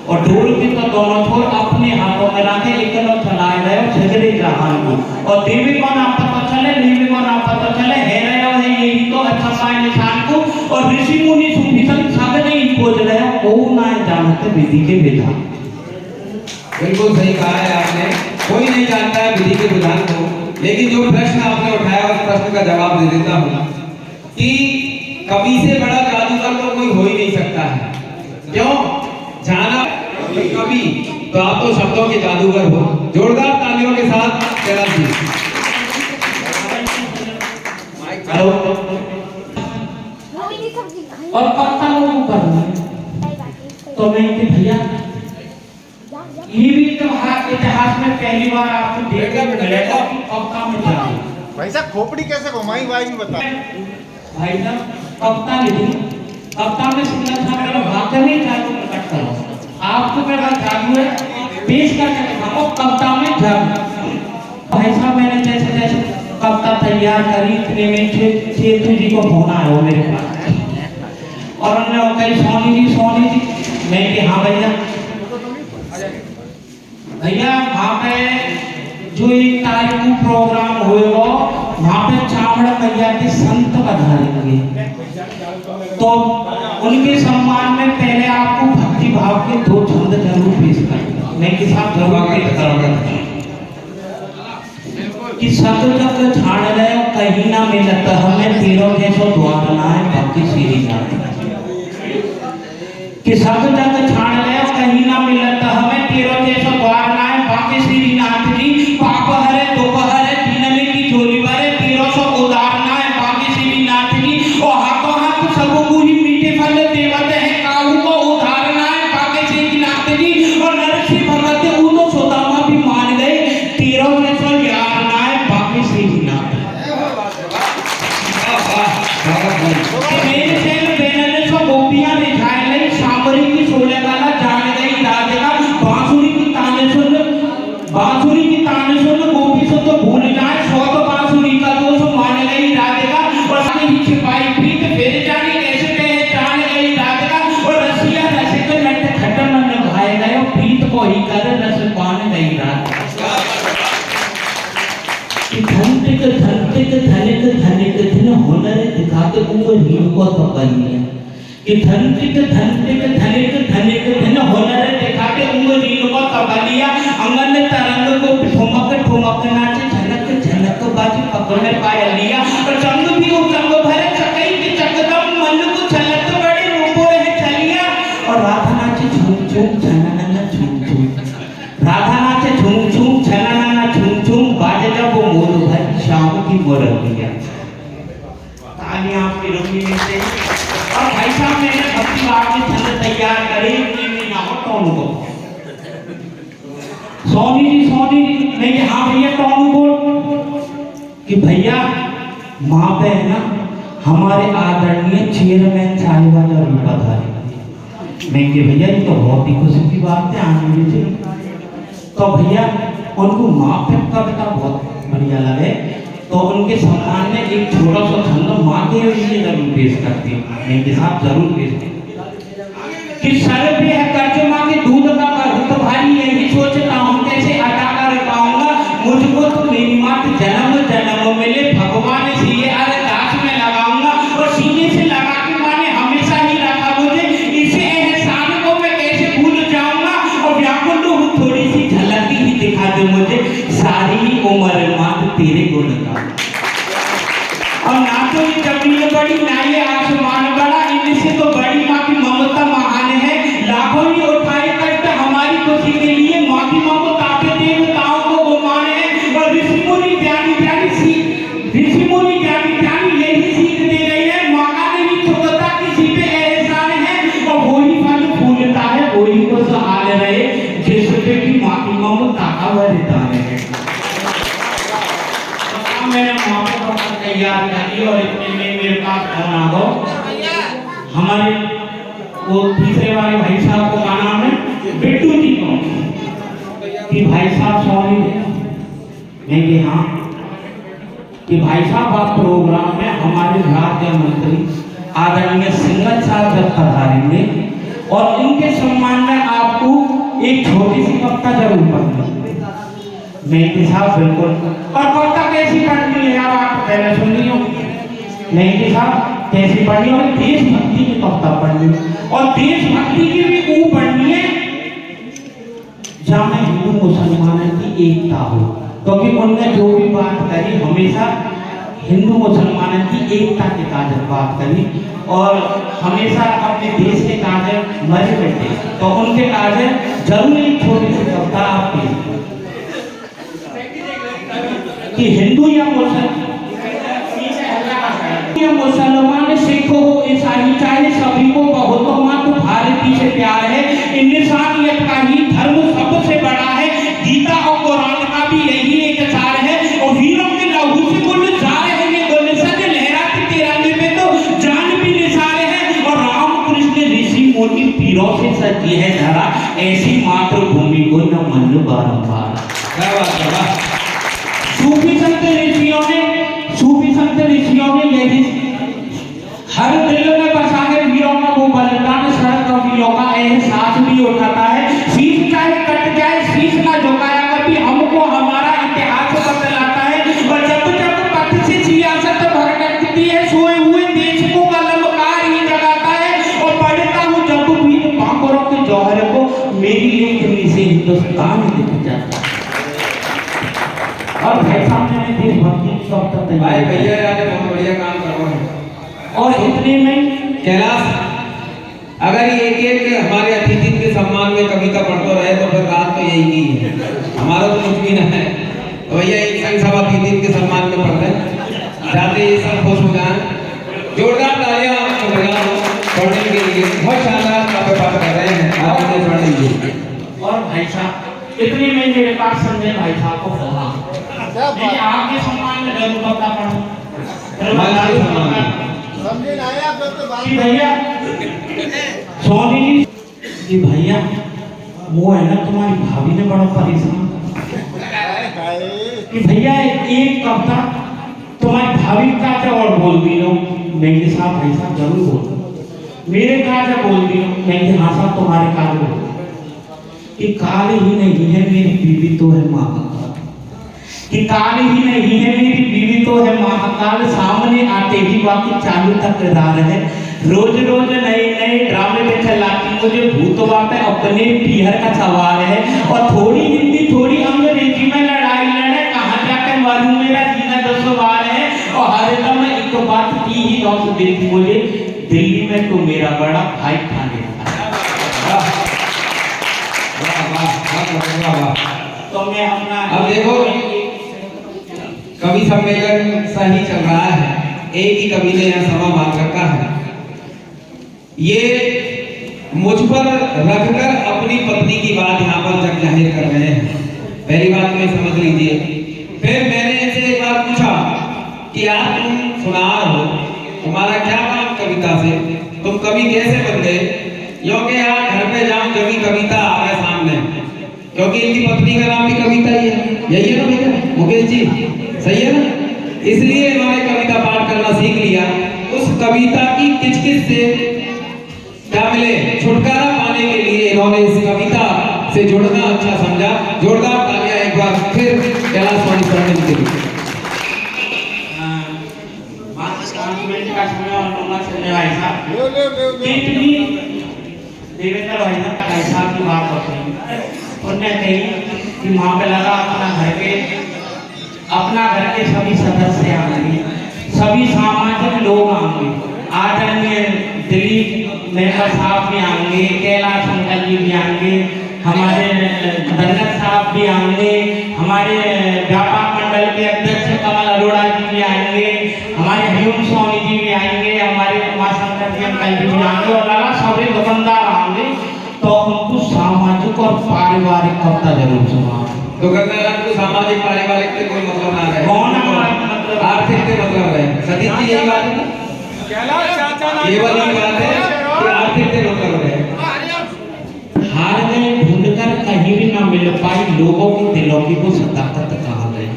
और ढोल की तो दोनों छोर अपने हाथों में रखे एकलो चलाए रहे हो झगड़े जहान को और देवी को ना पता चले नीवी को ना पता चले है रहे हो है यही तो अच्छा पाए निशान को और ऋषि मुनि सुफिसन सागरे ही खोज रहे हो वो ना जानते विधि के विधान। बिल्कुल सही कहा है आपने, कोई नहीं जानता है विधि के विधान को, लेकिन जो प्रश्न आपने उठाया उस प्रश्न का जवाब दे देता हूँ कि कवि से बड़ा जादूगर तो कोई हो ही नहीं सकता है। क्यों? जाना कवि तो आप तो शब्दों के जादूगर हो। जोरदार तालियों के साथ कैलाश जी। हेलो और पत्ता लोगों पर तो मैं कि भैया ये भी तो इतिहास में पहली बार आपको देखने को मिलेगा कि पत्ता में जादू। भाई साहब खोपड़ी कैसे घुमाई भाई भी बता। भाई साहब पत्ता लिखी पत्ता में सिंगल सागर भाग में जादू प्रकट करो। आपको मेरा जादू है पेश करके दिखाओ पत्ता में जादू। भाई साहब मैंने जैसे जैसे पत्ता तैयार करी इतने में सेतु जी को फोन आया मेरे पास और उन्होंने कही सोनी जी मैं कि हाँ भैया वहाँ पे जो एक तारीख को प्रोग्राम हुएगा वहाँ पे चावड़ा मैया के संत पधारेंगे तो उनके सम्मान में पहले आपको भक्ति भाव के 2 छंद जरूर पेश करें। मैं के साथ जरूर पेश करूंगा कि सत जग छाड़ रहे कहीं ना मिलत हमें तीरों जैसो द्वार ना है बाकी सीरी जाए कि सत जग छाड़ रहे कहीं ना मिलत हमें तीरों जैसो द्वार ना है बाकी सीरी नाथ जी पाप हरे दुख हरे दीनले की झोली भरे तीरों सो उदार ना है बाकी सीरी नाथ जी और हाथों हाथ सब को ही मीठे फल देवत है काहू को उधार ना है बाकी सीरी नाथ जी और नरसी भगत उनो सोदामा भी मान गए तीरों जैसो यार ना है बाकी सीरी नाथ मेरे सेल बेनले सो गोपियां दिखाए लई सामरी की सोले वाला जान गई राधिका बांसुरी की ताने सुन गोपी सो तो भूल जाए सो तो बांसुरी का दोष मान गई राधिका और सारी ही छिपाई प्रीत फिर जाने कैसे पहचान गई राधिका और रसिया रसिक नट खट मन भाए गए प्रीत को ही कर रस पान गई राधिका कि धनिक धनिक धन हुनर दिखाते उम्र हीन को तो बनिया कि धनिक धनिक धन हुनर दिखाते उम्र हीन को तो बनिया अंगन तरंग को ठुमक नाचे झनक बाजी पकड़े पाया लिया और चंग भी चंग भरे चकई के चकदम मन को छलक बड़े रूप रहे चलिया और राधा नाचे झूम झूम झनना झूम झूम राधा नाचे झूम झूम झनना झूम झूम बाजे जब वो मोर भरी शाम की मोरलिया। तालियां आपकी रुकनी में से और भाई साहब मैंने भक्ति भाव के छंद तैयार करे इतने ना हो टोन को सोनी जी मैं कि हाँ भैया टोन बोल कि भैया माँ पे है ना हमारे आदरणीय चेयरमैन साहिबा जरूर पधारे। मैं कि भैया ये तो बहुत ही खुशी की बात है आनंद जी तो भैया उनको माँ पे कविता बहुत बढ़िया लगे तो उनके सम्मान में एक छोटा सा छंद माँ के लिए जरूर पेश करती हूँ। मैं के साथ जरूर पेश कि सर पे है कर्ज माँ के दूध का बहुत भारी यही सोचता हूँ कैसे अदा कर पाऊंगा मुझको तो मेरी माँ जन्म मिले भगवान से ये अरदास में लगाऊंगा और सीने से लगा के माँ ने हमेशा ही रखा मुझे इसे एहसान को मैं कैसे भूल जाऊंगा और व्याकुल हूँ थोड़ी सी झलक ही दिखा दे मुझे सारी ही उम्र माँ तेरे गुण का और ना तो ये जमीन बड़ी ना ये आसमान बड़ा इनसे तो बड़ी माँ की ममता महान है लाखों ही उठाए कष्ट हमारी खुशी के लिए माँ की ममता पे देवताओं को गुमान है और ऋषि मुनि ज्ञानी यही सीख दे गए हैं मांगा नहीं चुकता किसी पे एहसान है और वही फल फूलता है वही को सहाल रहे जिस पे की माँ की ममता का वरदान है। मैंने माँ को तैयार करी और इतने में मेरे पास फोन आ गया हमारे वो तीसरे वाले भाई साहब को का नाम है बिट्टू जी को कि भाई साहब सोनी मैं कि हाँ कि भाई साहब आप प्रोग्राम में हमारे राज्य मंत्री आदरणीय सिंगल साहब जब पधारेंगे और इनके सम्मान में आपको एक छोटी सी कविता जरूर पढ़नी। मेहंदी साहब बिल्कुल। और कविता कैसी पढ़नी है यार, आप पहले सुन ली होगी। मेहंदी साहब कैसी पढ़नी है, देशभक्ति की कविता पढ़नी है। और देशभक्ति की भी वो पढ़नी है जहाँ में हिंदू मुसलमानों की एकता हो, क्योंकि उनने जो भी बात करी हमेशा हिंदू मुसलमानों की एकता के काजल बात करी, और हमेशा अपने देश के काजल मरे बैठे, तो उनके काजल जरूर एक छोटी सी कविता आपकी कि हिंदू या मुसलमान सिख हो ईसाई चाहे सभी को बहुत मात्र भारती से प्यार है। इंसानियत का ही धर्म सबसे बड़ा है, गीता और कुरान का भी यही एक सार है। और वीरों के लहू से गुलजार है ये गुलशन, लहराते तिरंगे पे तो जान भी निसार है। और रामकृष्ण ऋषि मुनि पीरों से सजी है धरा, ऐसी मातृभूमि को न मन बारंबार। क्या बात है। सूफी संत ऋषियों ने यही हर दिल में बसा है वीरों का वो बलिदान, सड़क और वीरों का एहसास भी उठाता है। शीश चाहे कट जाए शीश ना झुकाया कभी, हमको हमारा इतिहास बतलाता है। और जब जब पथ से सियासत भटकती है, सोए हुए देश को कलमकार ही जगाता है। और पढ़ता हूँ जब भी बांकुरों के जौहर को, मेरी लेखनी से हिंदुस्तान दिख जाता है। और भाई सामने में देशभक्ति की कविता तैयार भाई भैया यार बहुत बढ़िया काम कर रहे हैं। और इतने में कैलाश, अगर ये एक हमारे अतिथि के सम्मान में कविता पढ़ते रहे तो फिर रात तो यही की है, हमारा तो कुछ भी ना है। तो भैया एक संग सब अतिथि के सम्मान में पढ़ते हैं, जाते ये सब खुश हो जाए। जोरदार तालियां पढ़ने के लिए, बहुत शानदार यहाँ पे बात कर रहे हैं, आप अपने पढ़ लीजिए। और भाई साहब इतने में मेरे पास संजय भाई साहब को फोन आ, आपके सम्मान में जरूर कविता पढ़ूं। समझे ना आप लोग तो बात कि भैया सोनी जी कि भैया वो है ना तुम्हारी भाभी ने बड़ा परेशान कि भैया एक कविता तुम्हारी भाभी का क्या और बोल दी लो। मेरे साहब भाई साहब जरूर बोल, मेरे का क्या बोल दी लो। मैं हाँ साहब तुम्हारे का बोल कि काल ही नहीं है मेरी बीवी तो है महाकाल, कि काल ही नहीं है मेरी बीवी तो है महाकाल, सामने आते ही बाकी चालू तकरार है। रोज रोज नए नए ड्रामे पे चलाती मुझे भूतवा पे अपने पीहर का सवार है। और थोड़ी हिंदी थोड़ी अंग्रेजी में लड़ाई लड़े, कहाँ जाके मरूं मेरा जीना दुश्वार है। और हर दम एक बात की ही लौट देती मुझे, दिल्ली में तो मेरा बड़ा भाई खाने तो मैं अपना। अब देखो कवि सम्मेलन सही चल रहा है, एक ही कवि ने यह सभा मान रखा है। ये मुझ पर रखकर अपनी पत्नी की बात यहाँ पर जग जाहिर कर रहे हैं, पहली बात में समझ लीजिए। फिर मैंने इनसे एक बार पूछा कि यार तुम सुनार हो, तुम्हारा क्या काम कविता से, तुम कवि कैसे बन गए? क्योंकि यार घर पे जाऊं जब भी कविता आ रहा है सामने, क्योंकि इनकी पत्नी का नाम भी कविता ही है, यही है ना भैया मुकेश जी, सही है ना? इसलिए इन्होंने कविता पाठ करना सीख लिया। उस कविता की किचकिच से क्या मिले, छुटकारा पाने के लिए इन्होंने इस कविता से जुड़ना अच्छा समझा। जोरदार तालियां एक बार फिर कैलाश वाणी पंडित के लिए। देवेंद्र भाई साहब की बात होती है, उनने कही कि वहाँ पे लगा अपना घर के सभी सदस्य आएंगे, सभी सामाजिक लोग आएंगे, आदरणीय दिलीप मेहता साहब भी आएंगे, कैलाश अंकल जी भी आएंगे, हमारे धनगर साहब भी आएंगे, हमारे व्यापार मंडल के अध्यक्ष कमल अरोड़ा जी भी आएंगे, हमारे हयूम स्वामी जी भी आएंगे, हमारे उमाशंकर जी अंकल जी भी आएंगे, और लगा सभी दुकानदार आएंगे। तो उनको सामाजिक और पारिवारिक कविता जरूर सुना। तो दुकानदार को सामाजिक पारिवारिक से कोई मतलब ना रहे, कौन मतलब आर्थिक से मतलब रहे। सतीश जी यही बात है, केवल यही बात है कि आर्थिक से मतलब रहे। हार गए ढूंढकर कहीं भी ना मिल पाई, लोगों के दिलों की वो सदाकत कहाँ गई।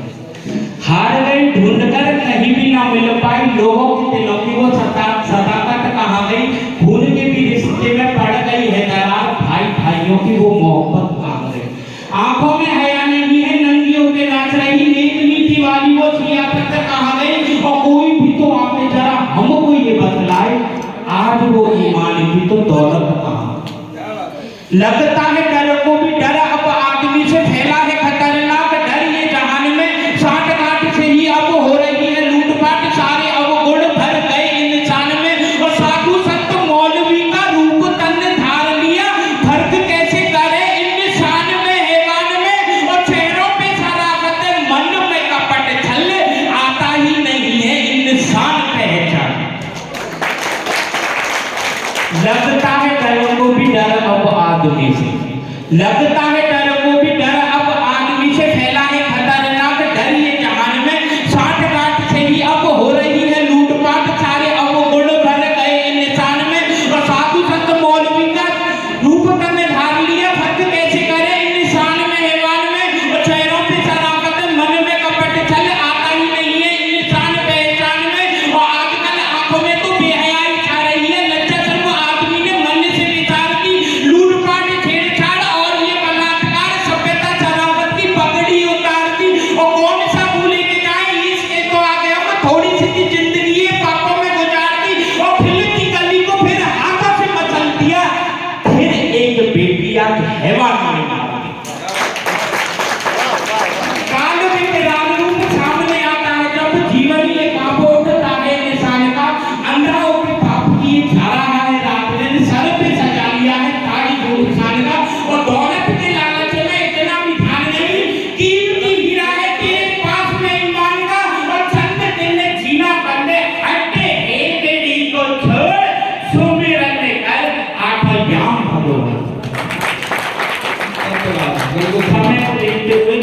हार गए ढूंढकर कहीं भी ना मिल पाई, लोगों के दिलों की वो सदाकत कहाँ गई। खून के भी रिश्ते में पड़ गई है दरार, भाई भाइयों की वो मोहब्बत आंखों में हया नहीं है, नंगी होके नाच रही, नेक नीति वाली वो सियासत से कहा गई। और कोई भी तो आपने जरा हमको ये बतलाए, आज वो ईमान की तो दौलत कहाँ? लगता है डर को भी डर अब आदमी से फैला है खतरनाक डर ये जहान में, साठ गांठ से ही अब हो रही है लूटपाट, सारे अवगुण भर गए इंसान में। और साधु संत मौलवी का रूप तन धार लिया, फर्क कैसे करे इंसान में हैवान में। और चेहरों पे शराफत, मन में कपट छल, आता ही नहीं है इंसान पहचान। लगता है डर को भी डर अब आदमी से, लगता है डर को भी डर अब आदमी से फैला है खतरनाक डर ये जहान में, साठ गांठ से ही अब हो रही है लूटपाट, सारे अवगुण भर गए इंसान में। और साधु संत मौलवी का रूप तन धार लिया, फर्क कैसे करे इंसान में हैवान में। और चेहरों पे शराफत, मन में कपट छल, आता ही नहीं है इंसान पहचान में। और आजकल आंखों में तो बेहयाई छा रही है, लज्जा शर्म आदमी ने मन से विचार की, लूटपाट छेड़छाड़ और ये बलात्कार, सभ्यता शराफत की पगड़ी उतार दी। और कौन सा भूले के जाए इसके तो आगे हम थोड़ी सी की जिंदगी है पापों में गुजार दी। और फिल्म की गली को फिर हाथों से मचल दिया, फिर एक बेटी आज हैवान ने मार दी। काल में विराट रूप सामने आता है, जब जीवन ये काबू उठता है इंसान का, अंधा होकर पाप की जा रहा है रात दिन, सर पे सजा लिया है ताज जो इंसान का। और दौलत के लालच में इतना भी ध्यान नहीं, कीमती हीरा है तेरे पास में ईमान का। और चंद दिन जीना बंदे हटे एक बेटी को छोड़, सुमिरन कर आठ याम भगवान। बिल्कुल समय को देखते हुए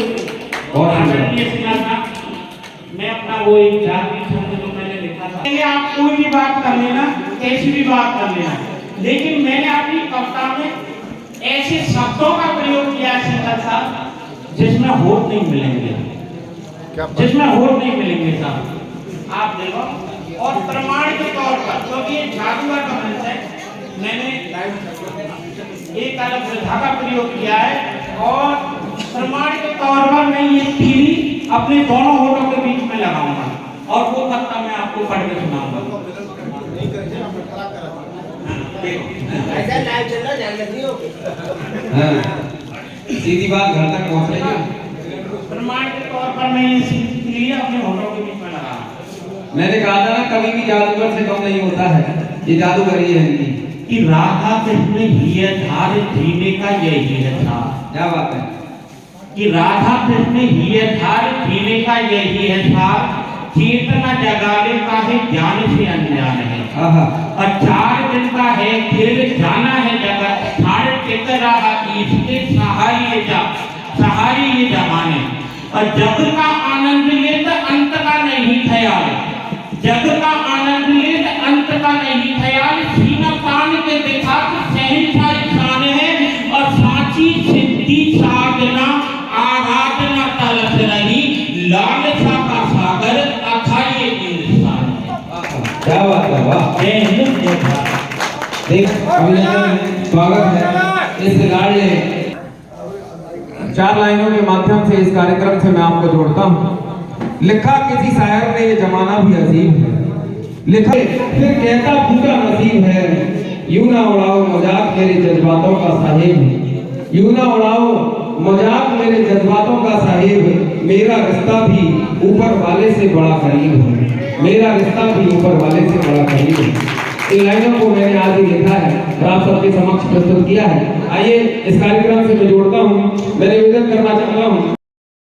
बहुत आदरणीय सिन्हा, मैं अपना वो एक जाति छंद जो मैंने लिखा था, मैंने आप कोई भी बात कर लेना, कैसी भी बात कर लेना, लेकिन मैंने अपनी कविता में ऐसे शब्दों का प्रयोग किया है सिंगर साहब, जिसमें होठ नहीं मिलेंगे, जिसमें होठ नहीं मिलेंगे साहब, आप देखो। और प्रमाण के तौर पर, क्योंकि ये जादूगर का मंच है, मैंने एक अलग वृद्धा का प्रयोग किया है। और प्रमाण के तौर पर मैं ये तीली अपने दोनों होठों के बीच में लगाऊंगा, और वो कविता मैं आपको पढ़ के सुनाऊंगा। सीधी बात घर तक पहुंच रही है। प्रमाण के तौर पर मैं ये तीली अपने होठों के बीच में लगाऊंगा। मैंने कहा था ना, कभी भी जादूगर से कम नहीं होता है, ये जादूगरी है इनकी। कि राधा कृष्ण ही धार जीने का यही है था। क्या बात है कि राधा कृष्ण ही धार जीने का यही है था, चेतना जगाने का है ज्ञान से अनजान है। आहा, और 4 दिन का है खेल जाना है जगत, ठाड़ टिक रहा इसके सहारे ये जमाने। और जग का आनंद ले तो अंत का नहीं ख्याल, जग का आनंद ले तो अंत का नहीं ख्याल, सीना तान के देखा तो शहंशाह इंसान है। और साची सिद्धि साधना आराधना तलस रही, लालसा का सागर अथाह ये इंसान है। क्या बात है, वाह। जय हिंद जय भारत। देख अभिनंदन, स्वागत है इस लाडले 4 लाइनों के माध्यम से इस कार्यक्रम से मैं आपको जोड़ता हूँ। लिखा किसी शायर ने ये जमाना भी अजीब है, लिखा फिर कहता पूरा नसीब है, यूं ना उड़ाओ मजाक मेरे जज्बातों का साहिब, यूं ना उड़ाओ मजाक मेरे जज्बातों का साहिब, मेरा रिश्ता भी ऊपर वाले से बड़ा करीब है, मेरा रिश्ता भी ऊपर वाले से बड़ा करीब है। इन लाइनों को मैंने आज ही लिखा है और आप सबके समक्ष प्रस्तुत किया है। आइए इस कार्यक्रम से मैं जोड़ता हूँ, मैं निवेदन करना चाहता हूँ